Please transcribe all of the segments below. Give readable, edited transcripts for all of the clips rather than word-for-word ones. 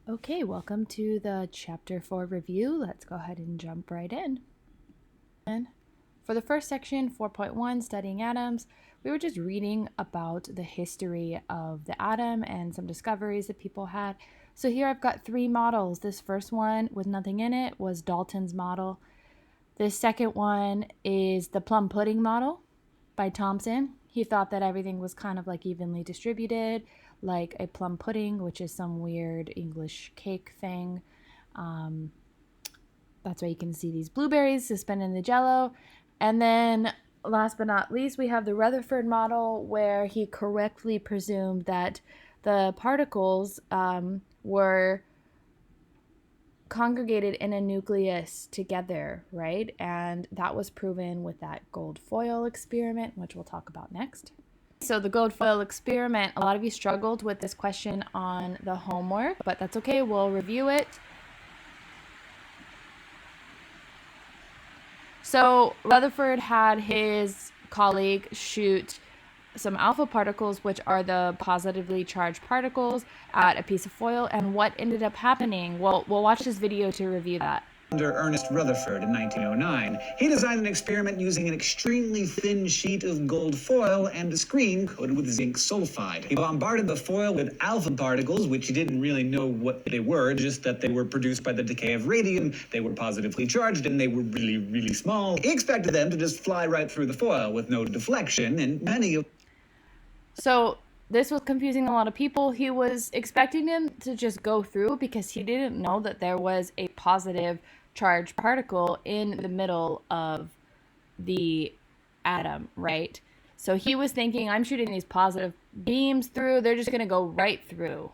Okay, welcome to the Chapter 4 review. Let's go ahead and jump right in. And for the first section, 4.1, Studying Atoms, we were just reading about the history of the atom and some discoveries that people had. So here I've got three models. This first one with nothing in it was Dalton's model. This second one is the plum pudding model by Thomson. He thought that everything was kind of like evenly distributed, like a plum pudding, which is some weird English cake thing. That's why you can see these blueberries suspended in the jello. And then last but not least, we have the Rutherford model, where he correctly presumed that the particles were congregated in a nucleus together, right? And that was proven with that gold foil experiment, which we'll talk about next. So the gold foil experiment, a lot of you struggled with this question on the homework, but that's okay, we'll review it. So Rutherford had his colleague shoot some alpha particles, which are the positively charged particles, at a piece of foil. And what ended up happening? Well, we'll watch this video to review that. Under Ernest Rutherford in 1909, he designed an experiment using an extremely thin sheet of gold foil and a screen coated with zinc sulfide. He bombarded the foil with alpha particles, which he didn't really know what they were, just that they were produced by the decay of radium. They were positively charged and they were really, really small. He expected them to just fly right through the foil with no deflection, and many of... So this was confusing a lot of people. He was expecting them to just go through because he didn't know that there was a positive charged particle in the middle of the atom, right? So he was thinking, I'm shooting these positive beams through, they're just going to go right through.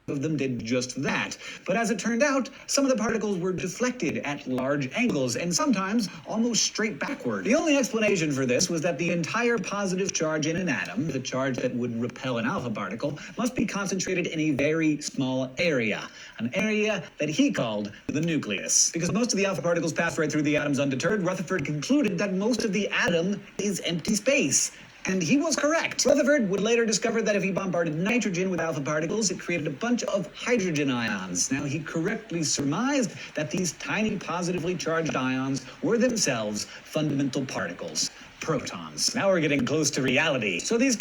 Of them did just that. But as it turned out, some of the particles were deflected at large angles and sometimes almost straight backward. The only explanation for this was that the entire positive charge in an atom, the charge that would repel an alpha particle, must be concentrated in a very small area, an area that he called the nucleus. Because most of the alpha particles pass right through the atoms undeterred, Rutherford concluded that most of the atom is empty space. And he was correct. Rutherford would later discover that if he bombarded nitrogen with alpha particles, it created a bunch of hydrogen ions. Now, he correctly surmised that these tiny positively charged ions were themselves fundamental particles, protons. Now we're getting close to reality. So these...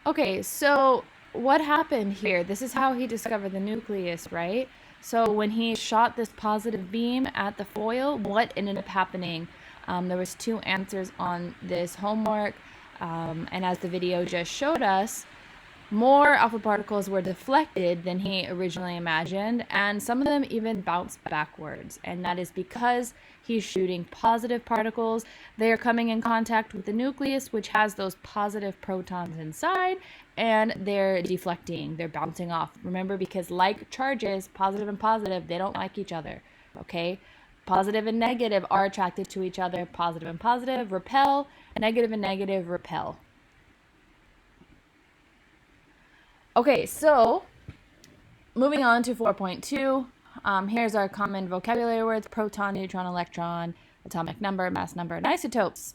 Okay, so what happened here? This is how he discovered the nucleus, right? So when he shot this positive beam at the foil, what ended up happening? There was two answers on this homework, and as the video just showed us, more alpha particles were deflected than he originally imagined, and some of them even bounced backwards. And that is because he's shooting positive particles. They are coming in contact with the nucleus, which has those positive protons inside, and they're deflecting, they're bouncing off. Remember, because like charges, positive and positive, they don't like each other, okay? Positive and negative are attracted to each other. Positive and positive repel, negative and negative repel. Okay, so moving on to 4.2, here's our common vocabulary words: proton, neutron, electron, atomic number, mass number, and isotopes.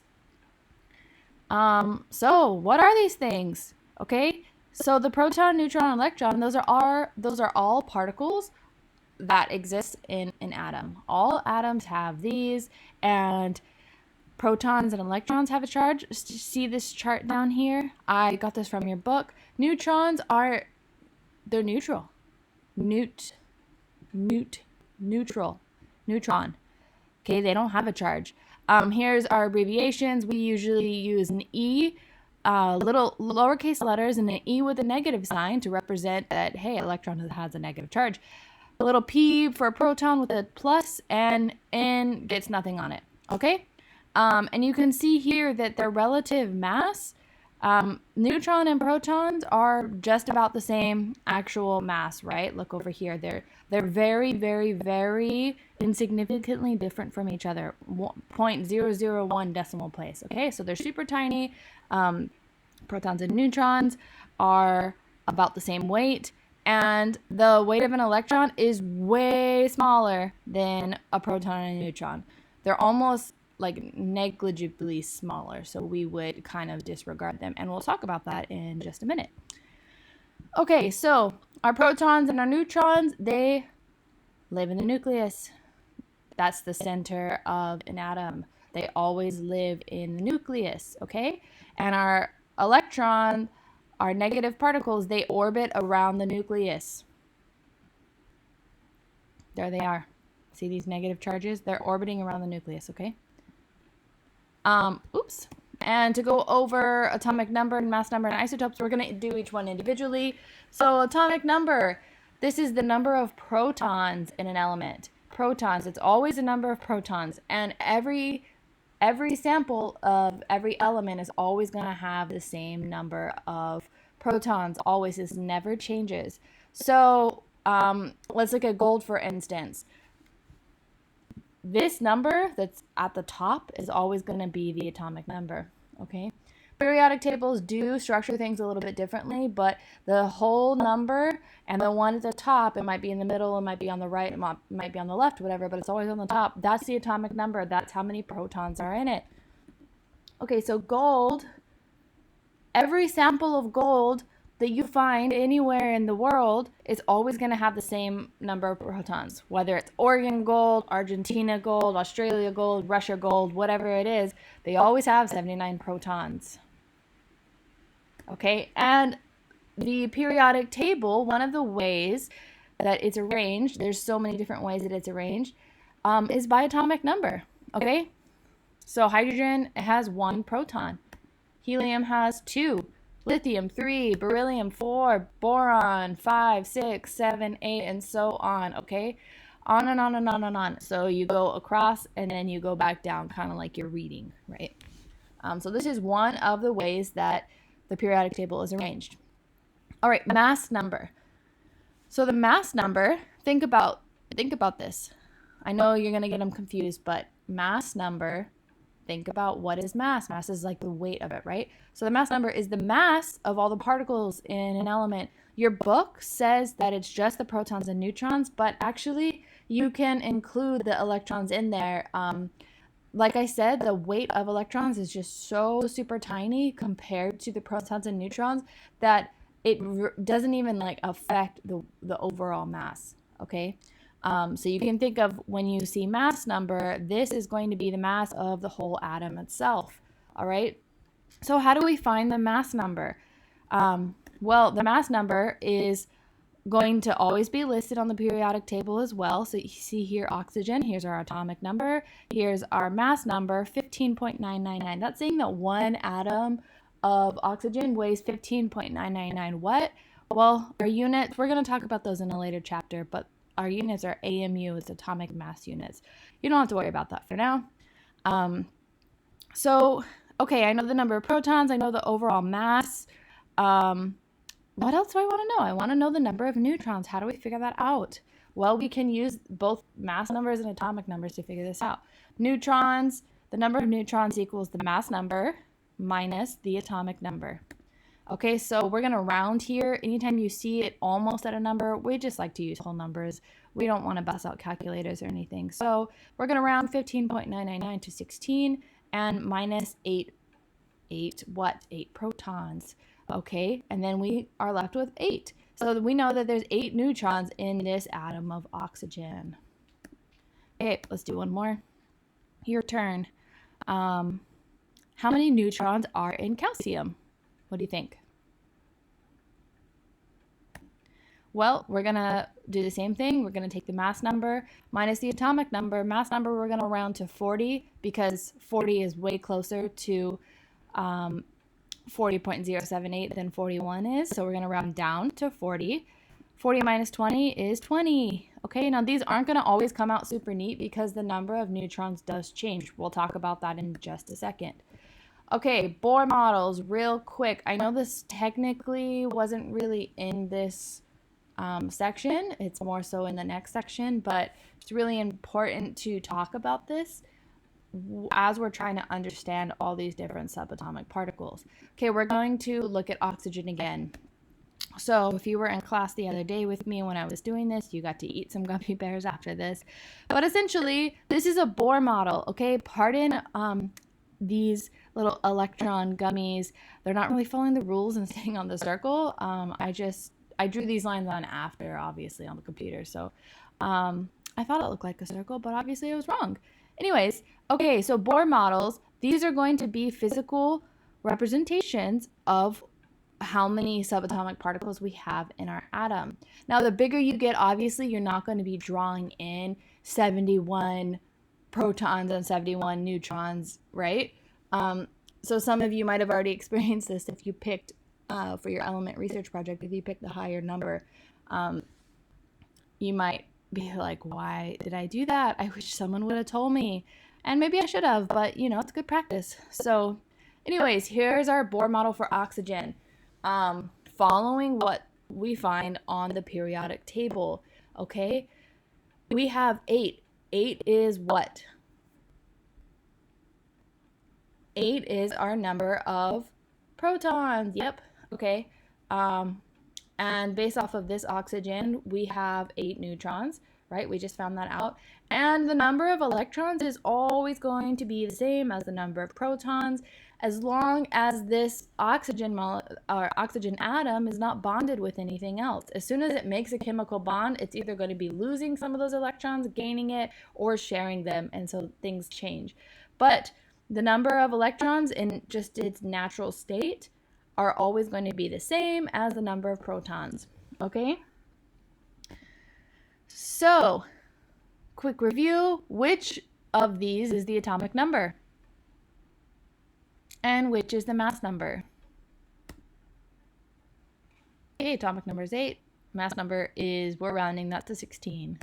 So what are these things? Okay, so the proton, neutron, electron, those are all particles that exist in an atom. All atoms have these, and protons and electrons have a charge. See this chart down here? I got this from your book. Neutrons they're neutral. Neutral. Neutron. Okay, they don't have a charge. Here's our abbreviations. We usually use an E, little lowercase letters, and an E with a negative sign to represent that, hey, electron has a negative charge. A little P for a proton with a plus, and N gets nothing on it. Okay? And you can see here that their relative mass, neutron and protons are just about the same actual mass, right? Look over here. They're very, very, very insignificantly different from each other. 0.001 decimal place. Okay, so they're super tiny. Protons and neutrons are about the same weight. And the weight of an electron is way smaller than a proton and a neutron. They're almost like negligibly smaller, so we would kind of disregard them, and we'll talk about that in just a minute. Okay, so our protons and our neutrons, they live in the nucleus. That's the center of an atom. They always live in the nucleus, okay? And our electron, our negative particles, they orbit around the nucleus. There they are. See these negative charges? They're orbiting around the nucleus, okay? Oops. And to go over atomic number and mass number and isotopes, we're going to do each one individually. So atomic number, this is the number of protons in an element. Protons, it's always a number of protons. And every sample of every element is always going to have the same number of protons. Always, this never changes. So let's look at gold, for instance. This number that's at the top is always going to be the atomic number, okay? Periodic tables do structure things a little bit differently, but the whole number and the one at the top, it might be in the middle, it might be on the right, it might be on the left, whatever, but it's always on the top. That's the atomic number. That's how many protons are in it. Okay, so gold, every sample of gold that you find anywhere in the world is always going to have the same number of protons. Whether it's Oregon gold, Argentina gold, Australia gold, Russia gold, whatever it is, they always have 79 protons. Okay, and the periodic table, one of the ways that it's arranged, there's so many different ways that it's arranged, is by atomic number. Okay, so hydrogen has 1 proton. Helium has 2. Lithium 3, beryllium 4, boron 5, 6, 7, 8, and so on, okay? On and on and on and on. So you go across and then you go back down, kind of like you're reading, right? So this is one of the ways that the periodic table is arranged. All right, mass number. So the mass number, think about this. I know you're going to get them confused, but mass number, think about what is mass. Mass is like the weight of it, right? So the mass number is the mass of all the particles in an element. Your book says that it's just the protons and neutrons, but actually you can include the electrons in there. Like I said, the weight of electrons is just so super tiny compared to the protons and neutrons that it doesn't even like affect the overall mass, okay? So you can think of when you see mass number, this is going to be the mass of the whole atom itself, all right? So how do we find the mass number? Well, the mass number is going to always be listed on the periodic table as well. So you see here oxygen, here's our atomic number, here's our mass number, 15.999. That's saying that one atom of oxygen weighs 15.999 what? Well, our units, we're going to talk about those in a later chapter, but our units are AMU, it's atomic mass units. You don't have to worry about that for now. So, okay, I know the number of protons, I know the overall mass. What else do I want to know? I want to know the number of neutrons. How do we figure that out? Well, we can use both mass numbers and atomic numbers to figure this out. Neutrons, the number of neutrons equals the mass number minus the atomic number. Okay, so we're going to round here. Anytime you see it almost at a number, we just like to use whole numbers. We don't want to bust out calculators or anything. So we're going to round 15.999 to 16 and minus 8 protons. Okay, and then we are left with 8. So we know that there's 8 neutrons in this atom of oxygen. Okay, let's do one more. Your turn. How many neutrons are in calcium? What do you think? Well, we're going to do the same thing. We're going to take the mass number minus the atomic number. Mass number, we're going to round to 40 because 40 is way closer to 40.078 than 41 is. So we're going to round down to 40. 40 minus 20 is 20. Okay, now these aren't going to always come out super neat because the number of neutrons does change. We'll talk about that in just a second. Okay, Bohr models, real quick. I know this technically wasn't really in this section. It's more so in the next section, but it's really important to talk about this as we're trying to understand all these different subatomic particles. Okay, we're going to look at oxygen again. So if you were in class the other day with me when I was doing this, you got to eat some gummy bears after this. But essentially, this is a Bohr model, okay? Pardon these little electron gummies. They're not really following the rules and staying on the circle. I just I drew these lines on after, obviously, on the computer. So I thought it looked like a circle, but obviously I was wrong. Anyways, okay, so Bohr models, these are going to be physical representations of how many subatomic particles we have in our atom. Now, the bigger you get, obviously, you're not going to be drawing in 71 protons and 71 neutrons, right? So some of you might have already experienced this if you picked, for your element research project, if you picked the higher number, you might be like, why did I do that? I wish someone would have told me. And maybe I should have, but it's good practice. So anyways, here's our Bohr model for oxygen. Following what we find on the periodic table, okay? We have 8. 8 is what? 8 is our number of protons. Yep. Okay. And based off of this oxygen, we have 8 neutrons, right? We just found that out. And the number of electrons is always going to be the same as the number of protons, as long as this oxygen atom is not bonded with anything else. As soon as it makes a chemical bond, it's either going to be losing some of those electrons, gaining it, or sharing them, and so things change. But the number of electrons in just its natural state are always going to be the same as the number of protons, okay? So, quick review, which of these is the atomic number? And which is the mass number? Okay, atomic number is 8. Mass number is, we're rounding that to 16.